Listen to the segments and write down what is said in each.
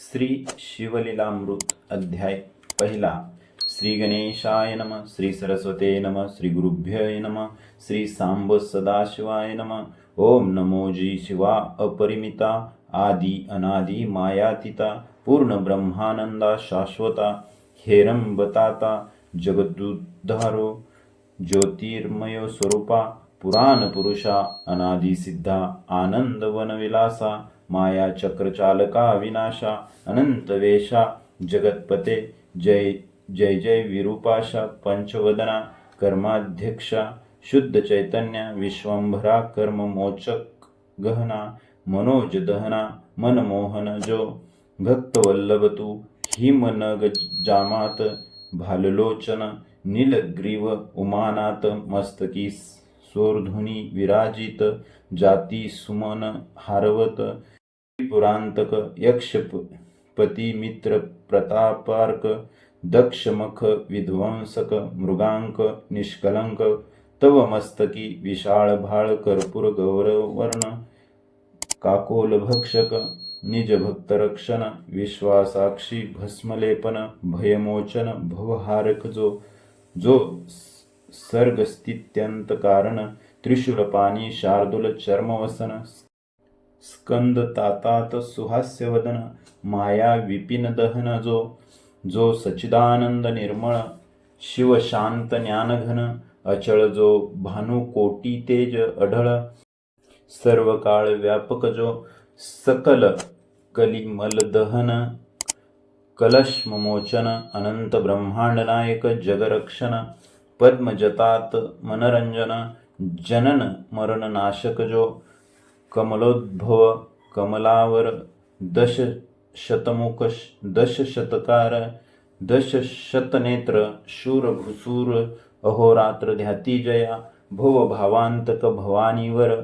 श्री शिवलीलामृत अध्याय पहिला. श्री गणेशाय नमः. श्री सरस्वते नमः. श्री गुरुभ्य नमः. श्री सांब सदाशिवाय नमः. ओम नमो जी शिवा अपरिमिता आदि अनादि मायातीता पूर्ण ब्रह्मानंदा शाश्वता हेरंबताता जगदुद्धारो ज्योतिर्मय स्वरूपा पुराण पुरुषा अनादि सिद्धा आनंद वनविलासा माया चक्रचालका विनाशा अनंत वेशा जगतपते जय जय जय विरूपाशा पंचवदना कर्माध्यक्षा शुद्ध चैतन्य विश्वंभरा कर्म मोचक गहना मनोज दहना मनमोहन जो भक्तवल्लभ तू हिमनग जामात भाललोचन नीलग्रीव उमानाथ मस्तकी सोर्धुनी विराजित जाती सुमन हारवत पुरांतक यक्षपती मित्र प्रतापार्क दक्षमख विध्वंसक मृगांक निष्कलंक तव मस्तकी विशाळ भाळ कर्पूर गौरवर्ण काकोल भक्षक निज भक्तरक्षण विश्वासाक्षी भस्मलेपन भयमोचन भवहारक जो सर्गस्थित्यंत कारण त्रिशूलपाणी शार्दूल चर्मवसन स्कंद तातात सुहास्यवदन माया विपिन दहन जो सच्चिदानंद निर्मळ शिव शांत ज्ञानघन अचळ जो भानुकोटी तेज अढळ सर्व काळ व्यापक जो सकल कलिमल दहन कलश्ममोचन अनंत ब्रह्मांड नायक जगरक्षण पद्मजतात मनरंजन जनन मरण नाशक जो कमलोद्भव कमलावर दश शतमुख दश शतकार दश शतनेत्र शूर भूसूर अहोरात्र ध्याती जया भव भावांतक भवानीवर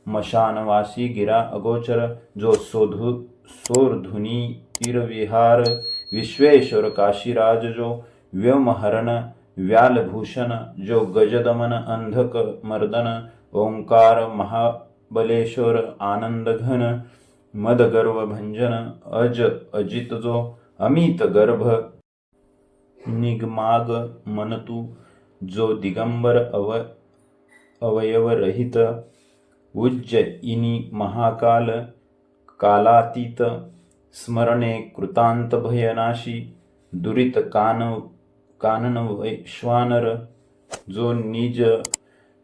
मशानवासी गिरा अगोचर जो सोर्धुनी तीरविहार विश्वेश्वर काशीराज जो व्योमहरण व्यालभूषण जो गजदमन अंधक मर्दन ओंकार महाबलेश्वर आनंदघन मदगर्व भंजन अजित जो अमित गर्भ निगमाग मनतु जो दिगंबर अवयव रहित उज्जयिनी महाकाल कालातीत स्मरणे कृतांत भयनाशी दुरित कानन वैश्वानर जो निज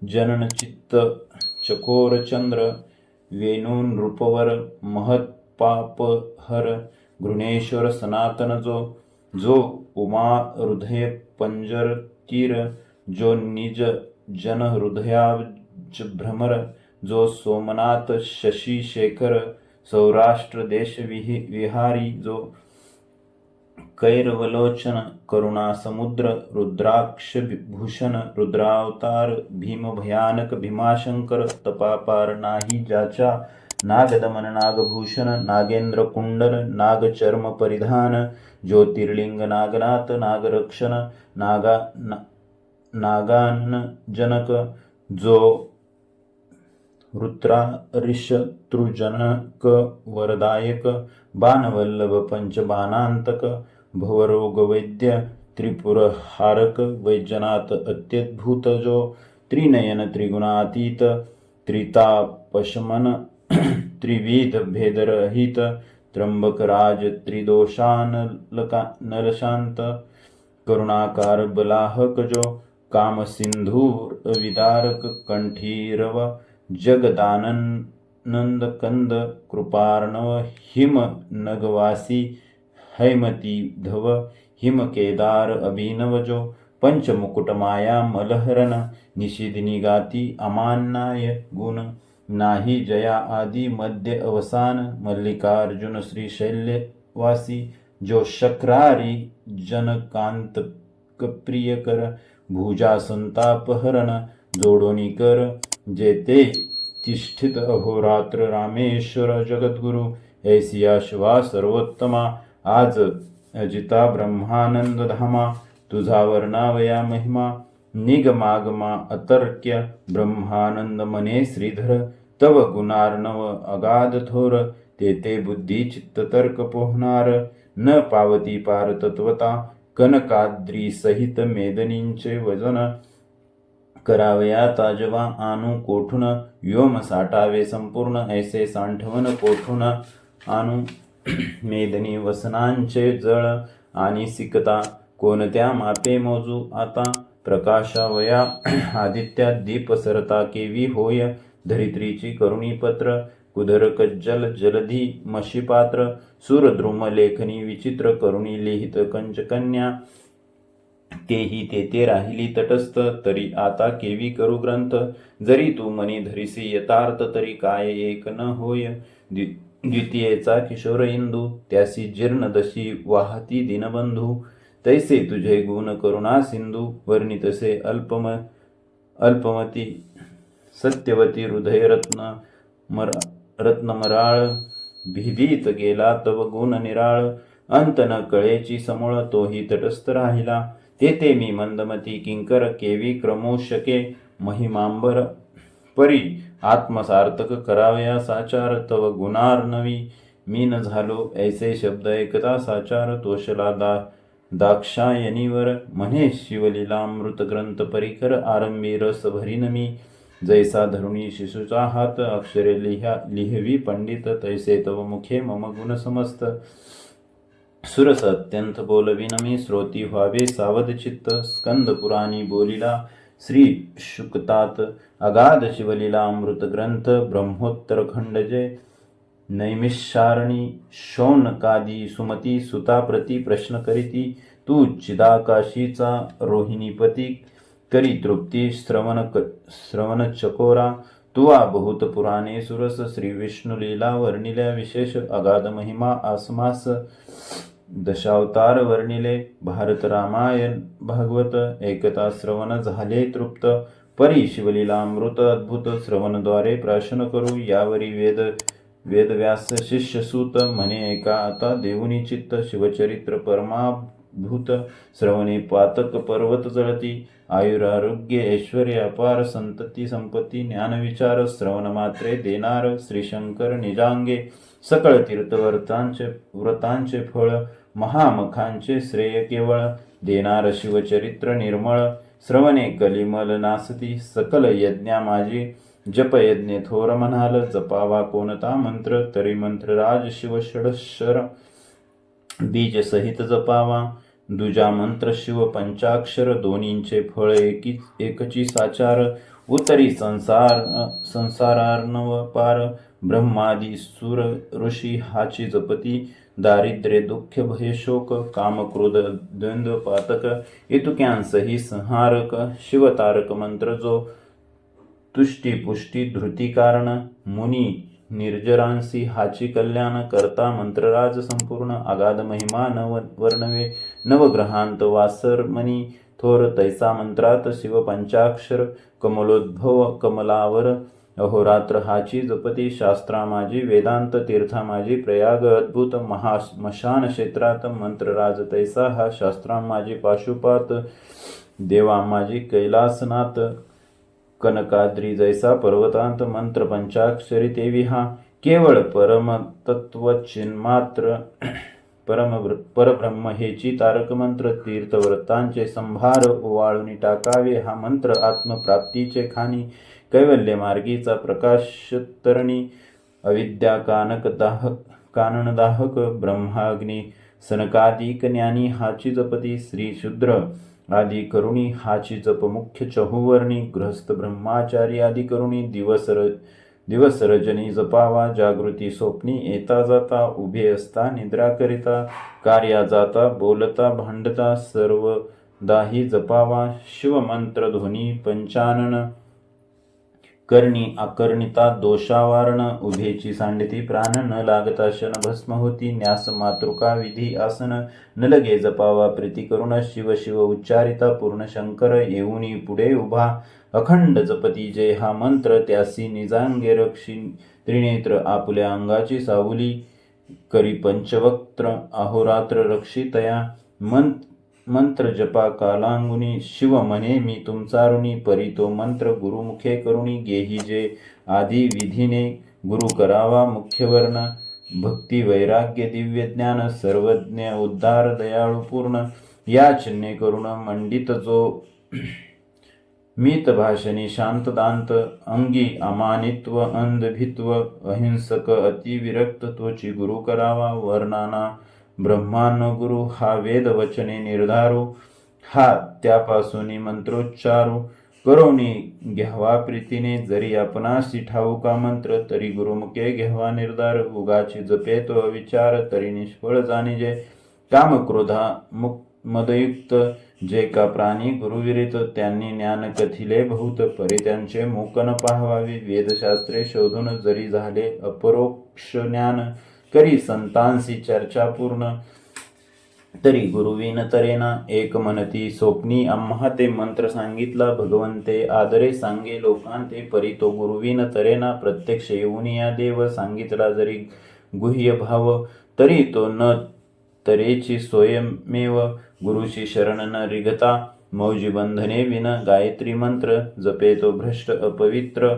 जनन चित्त चकोर चंद्र वेणून रूपवर महत पापहर घृणेश्वर सनातन जो उमा हृदय पंजर तीर जो निज जन हृदयाज भ्रमर जो सोमनाथ शशी शेखर सौराष्ट्र देश विहारी जो कैरवलोचन करुणा समुद्र रुद्राक्ष भूषण रुद्रावतार भीम भयानक भीमाशंकर तपापार नाही ज्याच्या नागदमन नागभूषण नागेंद्र कुंडल नागचर्म परिधान ज्योतिर्लिंग नागनाथ नागरक्षण नागानन जनक जो ऋषतृजनक वरदायक बाणवल्लभ पंचबाणांतक भवरोगवैद्य त्रिपुरहारक वैजनाथ अत्यद्भुत जो त्रिनयन त्रिगुणातीत त्रितापशमन त्रिविध भेदरहित त्र्यंबकराज त्रिदोषानलशांत करुणाकार बलाहक जो कामसिंधूर विदारक कंठीरव जगदानंद कंद कृपार्णव हिम नगवासी हैमती धव हिम केदार अभिनव जो पंचमुकुट माया मलहरण निषिदिनी गाती अमान्याय गुण नाही जया आदि मध्य अवसान मल्लिकार्जुन श्रीशैल्यवासी जो शक्रारी जनकांत प्रियकर भुजा संतापहरण जोडोनी कर जेते तिष्ठित अहोरात्र रामेश्वर जगद्गुरु ऐसिया शिवा सर्वोत्तमा आज अजिता ब्रह्मानंद धामा तुझा वर्णावया महिमा निगमागमा अतर्क्य ब्रह्मानंद मने श्रीधर तव गुणार्णव अगाध थोर ते बुद्धी चित्त तर्क पोहणार न पावती पार तत्वता कनकाद्री सहित मेदनींचे वजन करावया ताजवा आणू कोठून व्योम साठावे संपूर्ण ऐसे सांठवन कोठून आणू मेदनी वसनांचे जळ आणि सिकता कोणत्या मापे मोजू आता प्रकाशावया आदित्या दीप सरता केवी होय धरित्रीची करुणी पत्र कुदर कज्जल जलधी मशीपात्र सूरद्रुम लेखनी विचित्र करुणी लिहित कंचकन्या तेही ते राहिली तटस्थ तरी आता केवी करू ग्रंथ जरी तू मनी धरिसी यथार्थ तरी काय एक न होय द्वितीयेचा किशोर इंदू त्यासी जीर्ण दशी वाहती दिनबंधू तैसे तुझे गुण करुणा सिंधू वर्णितसे अल्पमती सत्यवती हृदय रत्नमराळ भिभीत गेला तव गुण निराळ अंत न कळेची समूळ तोही तटस्थ राहिला तेथे मी मंदमती किंकर केवी क्रमोशके महिमांबर परी आत्मसार्थक करावया साचार तव गुणार्णवी मी न झालो ऐसे शब्द ऐकता साचार तोषला दाक्षायनीवर म्हणे शिवलीलामृत ग्रंथ परिकर आरंभी रस भरीन मी जैसा धरुणी शिशुचा हात अक्षरे लिहवी पंडित तैसे तव मुखे मम गुण समस्त सुरस अत्यंत बोलविन मी श्रोती व्हावे सावध चित्त स्कंद पुराणी बोलिला श्री शुकतात अगाध शिवलीला अमृत ग्रंथ ब्रह्मोत्तर खंडजे नैमिषारणी शौनकादी सुमती सुताप्रती प्रश्न करीती तू चिदाकाशीचा रोहिणीपती करी तृप्ती श्रवण चकोरा तुवा बहुत पुराणे सुरस श्री विष्णू लीला वर्णिल्या विशेष अगाध महिमा आसमास दशावतार वर्णिले भारत रामायण भागवत एकता श्रवण झाले तृप्त परी शिवलीला अमृत अद्भुत श्रवणद्वारे प्राशन करू यावरी वेदव्यास शिष्यसूत म्हणे ऐका आता देऊनी चित्त शिवचरित्र परमाभूत श्रवणे पातक पर्वत जळती आयुरारोग्य ऐश्वर अपार संतती संपत्ती ज्ञानविचार श्रवण मात्रे देणार श्रीशंकर निजांगे सकळ व्रतांचे फळ महामखांचे श्रेय केवळ देणार शिवचरित्र निर्मळ श्रवणे कलिमल नासती सकल यज्ञा माझी जप यज्ञे थोर म्हणाल जपावा कोणता मंत्र तरी मंत्रराज शिव षडक्षर बीज सहित जपावा दुजा मंत्र शिव पंचाक्षर दोन्हींचे फळ एकची साचार उत्तरी संसारार्णव पार ब्रह्मादी सुर ऋषी हाची जपती दारिद्र्य दुःख भय शोक काम क्रोध द्वंद्व पातक इतुक्यांसही संहारक शिवतारक मंत्र जो तुष्टी पुष्टी धृती कारण मुनी निर्जरांसी हाची कल्याण करता मंत्रराज संपूर्ण अगाध महिमा वर्णवे नवग्रहांत वासरमणी थोर तैसा मंत्रात शिव पंचाक्षर कमलोद्भव कमलावर अहोरात्र हाची जपती शास्त्रा माझी वेदांत तीर्था माझी प्रयाग अद्भुत महाश्मशान क्षेत्रात मंत्रराज तैसा हा शास्त्रा माझी पाशुपात देवा माझी कैलासनाथ कनकाद्री जैसा पर्वतांत मंत्र पंचाक्षरी तेवी हा केवळ परमतत्व चिन्मात्र परब्रह्म हेची तारक मंत्र तीर्थव्रतांचे संभार ओवाळून टाकावे हा मंत्र आत्मप्राप्तीचे खाणी कैवल्य मार्गीचा प्रकाशतरणी अविद्या काननदाहक ब्रह्माग्नी सनकादिक ज्ञानी हाची जपती श्री शूद्र आदी करुणी हाची जप मुख्य चहुवर्णी गृहस्थ ब्रह्माचारी आदी करुणी दिवस रजनी जपावा जागृती स्वप्नी येता जाता उभे असता निद्रा करिता कार्या जाता बोलता भांडता सर्व दाही जपावा शिवमंत्र ध्वनी पंचानन करणी आकर्णिता दोषावारण उभेची सांडती प्राण न लागता शन भस्म होती न्यास मातृका विधी आसन न लगे जपावा प्रीती करुण शिव शिव उच्चारिता पूर्ण शंकर येऊनी पुढे उभा अखंड जपती जय हा मंत्र त्यासी निजांगे रक्षी त्रिनेत्र आपुल्या अंगाची सावली करी पंचवक्त्र अहोरात्र रक्षितया मंत्र जपा कालांगुनी शिव म्हणे मी तुमचा ऋणी परी तो मंत्र गुरुमुखे करुणी गेही जे आधी विधीने गुरु करावा मुख्य वर्ण भक्ती वैराग्य दिव्य ज्ञान सर्वज्ञ उद्धार दयाळू पूर्ण या चिन्हे करुण मंडित जो मित भाषणी शांत दांत अंगी अमानित्व अंधभित्व अहिंसक अति विरक्त तोची गुरु करावा वर्णाना ब्रह्मांड गुरु हा वेद वचने निर्धारू हा त्यापासून मंत्रोच्चारू करोनी घ्यावा प्रीतीने जरी आपणासी ठाऊका मंत्र तरी गुरुमुखे घ्यावा निर्धार उगाची जपे तो अविचार तरी निष्फळ जाणीजे काम क्रोधा मदयुक्त जे का प्राणी गुरुविरित त्यांनी ज्ञान कथिले बहुत परी त्यांचे मुकन पाहावे वेदशास्त्रे शोधून जरी झाले अपरोक्ष ज्ञान करी संतांसी चर्चा पूर्ण तरी गुरुविन तरेना एक म्हणती स्वप्नी आम्हा ते मंत्र सांगितला भगवंते आदरे सांगे लोकांते परी तो गुरुविन तरेना प्रत्यक्ष येऊन या देव सांगितला जरी गुह्य भाव तरी तो न तरेची स्वयमेव गुरुची शरण न रिगता मौजी बंधने विन गायत्री मंत्र जपे तो भ्रष्ट अपवित्र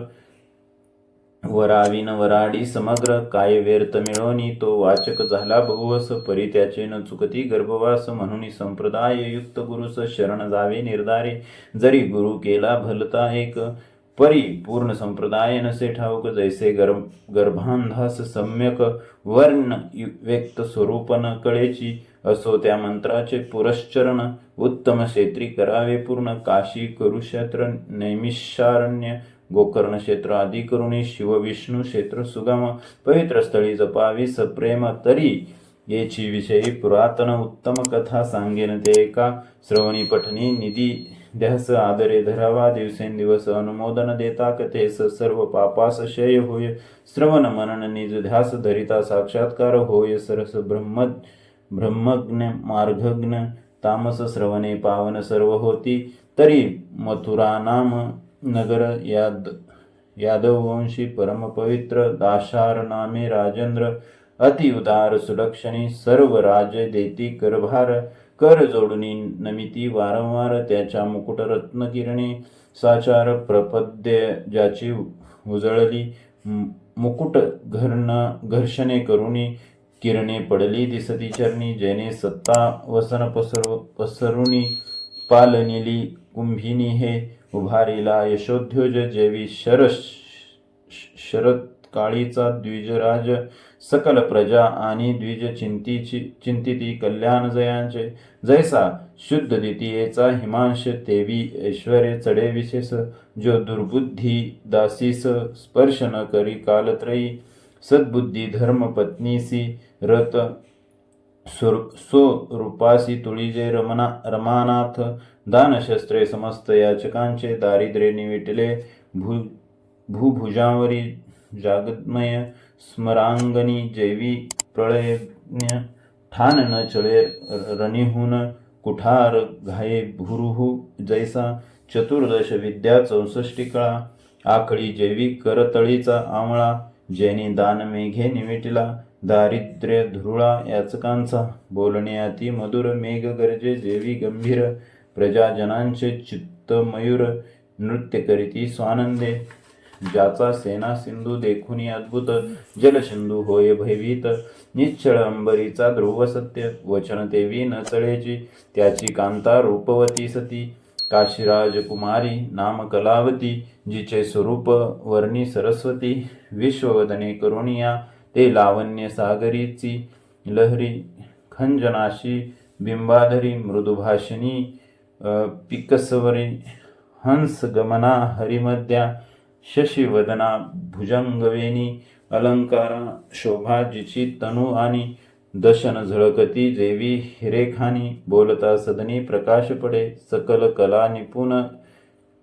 वराविन वराडी समग्र काय व्यर्थ मिळवणी तो वाचक झाला बहुवस परी त्याचे न चुकती गर्भवास म्हणून संप्रदाय युक्त गुरुस शरण जावे निर्धारे जरी गुरु केला भलता एक परी पूर्ण संप्रदाय नसे ठाऊक जैसे गर्भांधास सम्यक वर्ण व्यक्त स्वरूप न कळेची असो त्या मंत्राचे पुरश्चरण उत्तम क्षेत्री करावे पूर्ण काशी कुरुक्षेत्र नैमिषारण्य गोकर्ण क्षेत्र आदी करुणी शिव विष्णू क्षेत्र सुगम पवित्र स्थळी जपावी सप्रेम तरी येची विषयी पुरातन उत्तम कथा सांगेन ते एका श्रवणी पठणी निधी ध्यास आदरे धरावा दिवसेंदिवस अनुमोदन देता कथेस सर्व पापास क्षय होय श्रवण मनन निज ध्यास धरिता साक्षात्कार होय सरस ब्रह्मज्ञ मार्गज्ञ तामस श्रवणे पावन सर्व होती तरी मथुरा नाम नगर यादववंशी परम पवित्र दाशार नामे राजेंद्र अति उदार सुलक्षणी सर्व राज्य देती करभार कर जोडणी नमिती वारंवार त्याच्या मुकुट रत्न किरणे साचार प्रपद्य ज्याची उजळली मुकुट घर्षणे करुणी किरणे पडली दिसती चरणी जेने सत्ता वसन पसरुनी पालनिली कुंभिनी हे उभारीला यशोध्योज जेवी शरद काळीचा द्विजराज सकल प्रजा आणि द्विज चिंतिती कल्याण जयांचे जैसा शुद्ध द्वितीयेचा हिमांश तेवी ऐश्वर्य चढे विशेष जो दुर्बुद्धी दासीस स्पर्श न करी कालत्रयी सद्बुद्धी धर्म पत्नीसी रत सो रूपासी तुळीजे रमानाथ दानशस्त्रे समस्त याचकांचे दारिद्र्य निविटले भूभुजावरी जागदमय स्मरांगणी जैवी प्रळयज्ञ ठाण न चळे रनिहून कुठार घाये भुरुहू जैसा चतुर्दश विद्या 64 कळा आखळी जैविक करतळीचा आवळा जेनी दान मेघे निविटला दारिद्र्य धुरुळा याचकांचा बोलणे अति मधुर मेघ गरजे जेवी गंभीर प्रजाजनांचे चित्त मयूर नृत्य करीती स्वानंदे ज्याचा सेना सिंधू देखुनी अद्भुत जलसिंधू होय भयभीत निश्चळ अंबरीचा ध्रुव सत्य वचन देवी न चळेची त्याची कांता रूपवती सती काशीराज कुमारी नाम कलावती जिचे स्वरूप वर्णी सरस्वती विश्ववदने करुणिया ते लावण्य सागरीची लहरी खंजनाशी बिंबाधरी मृदुभाषिणी पिकसवरी हंस गमना हरिमध्या शशिवदना भुजंगवेणी अलंकारा शोभा जिची तनु आणि दशन झळकती जेवी हिरेखानी बोलता सदनी प्रकाश पडे सकल कला निपुण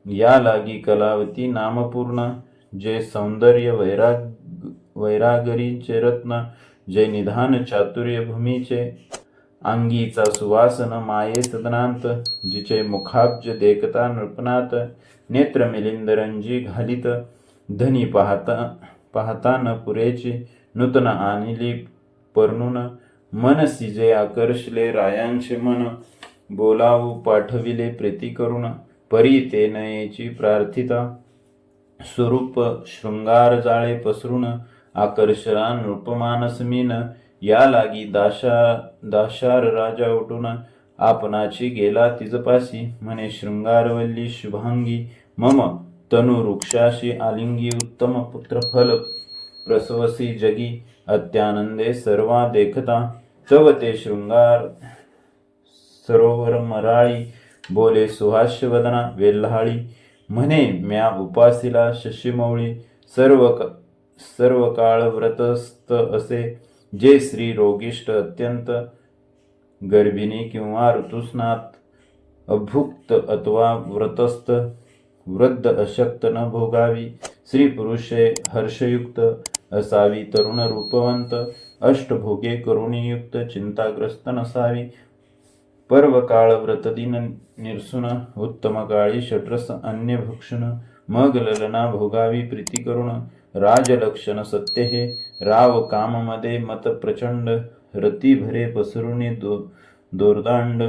या लागी कलावती नामपूर्ण जे सौंदर्य वैरागरीचे रत्न जे निधान चातुर्य भूमीचे अंगीचा सुवासन माये सदनांत जिचे मुखाब्ज देखता नृपनात नेत्र मिलिंदरंजी घालित धनी पाहता न पुरेची नूतन आणली परनून मनसी जे आकर्षले रायांचे मन बोलावू पाठविले प्रीती करुण परी ते नयेची प्रार्थिता स्वरूप शृंगार जाळे पसरून आकर्षला नृपमानसमीन, या लागी दाशार राजा उठून आपणाची गेला तिजपाशी, म्हणे शृंगारवल्ली शुभांगी, मम तनु वृक्षाशी आलिंगी, उत्तम पुत्रफल प्रसवसी जगी, अत्यानंदे सर्वा देखता, तव ते शृंगार सरोवर मराळी, बोले सुहास्य वदना वेल्हाळी, म्हणे म्या उपासीला शशीमौळी, सर्व काळ व्रतस्थ असे, जे स्त्री रोगिष्ट अत्यंत, गर्भिणी किंवा ऋतुस्नात, अभुक्त अथवा व्रतस्थ, वृद्ध अशक्त न भोगावी, स्त्री पुरुषे हर्षयुक्त असावी, तरुण रूपवंत, अष्टभोगे करुणीयुक्त, चिंताग्रस्त नसावी, पर्व काळ व्रतदिन निरसुन, उत्तम काळी षट्रस अन्य भक्षण, मग ललना भोगावी प्रीती करुण, राजलक्षण सत्य हे, राव काममध्ये मत प्रचंड, रती भरे पसरुनी दोर्दांड,